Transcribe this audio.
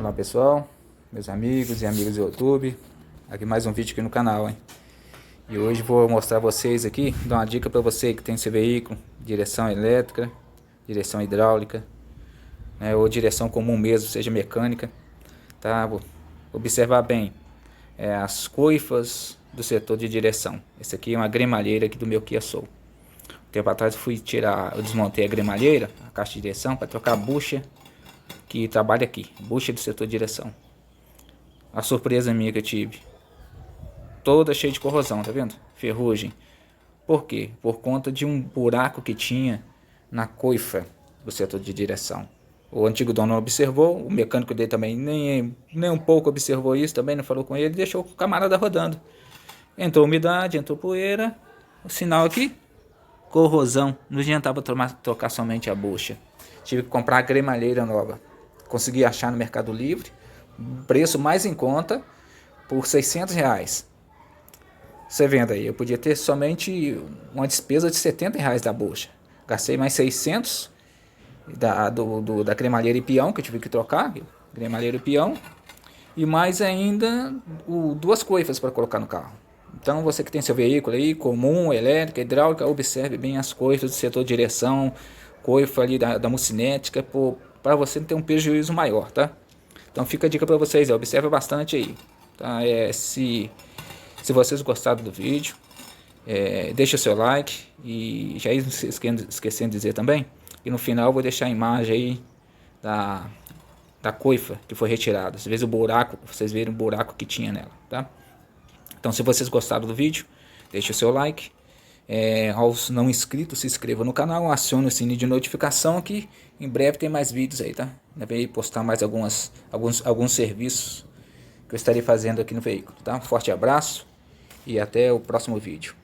Olá pessoal, meus amigos e amigas do YouTube, aqui mais um vídeo aqui no canal, hein? E hoje vou mostrar a vocês aqui, dar uma dica para você que tem seu veículo, direção elétrica, direção hidráulica, né, ou direção comum mesmo, seja mecânica, tá? Vou observar bem as coifas do setor de direção. Esse aqui é uma gremalheira aqui do meu Kia Soul. Tempo atrás eu desmontei a gremalheira, a caixa de direção, para trocar a bucha que trabalha aqui, bucha do setor de direção. A surpresa minha que eu tive, toda cheia de corrosão, tá vendo? Ferrugem. Por quê? Por conta de um buraco que tinha na coifa do setor de direção. O antigo dono não observou, o mecânico dele também nem um pouco observou isso, também não falou com ele, deixou o camarada rodando. Entrou umidade, entrou poeira, o sinal aqui, corrosão. Não adiantava trocar somente a bucha. Tive que comprar a gremalheira nova. Consegui achar no Mercado Livre, preço mais em conta, por R$ 600. Você vendo aí, eu podia ter somente uma despesa de R$ 70 da bucha. Gastei mais 600 da cremalheira e peão, que eu tive que trocar, cremalheira e peão, e mais ainda duas coifas para colocar no carro. Então você que tem seu veículo aí, comum, elétrica, hidráulica, observe bem as coifas do setor de direção, coifa ali da mucinética, para você não ter um prejuízo maior, tá? Então fica a dica para vocês, observe bastante aí, tá? Se vocês gostaram do vídeo, deixa o seu like e já esquecendo de dizer também, e no final eu vou deixar a imagem aí da coifa que foi retirada. Às vezes o buraco, vocês viram o buraco que tinha nela, tá? Então se vocês gostaram do vídeo, deixa o seu like. Aos não inscritos, se inscreva no canal, acione o sininho de notificação, que em breve tem mais vídeos aí, tá? Eu vou postar mais alguns serviços que eu estarei fazendo aqui no veículo, tá? Um forte abraço e até o próximo vídeo.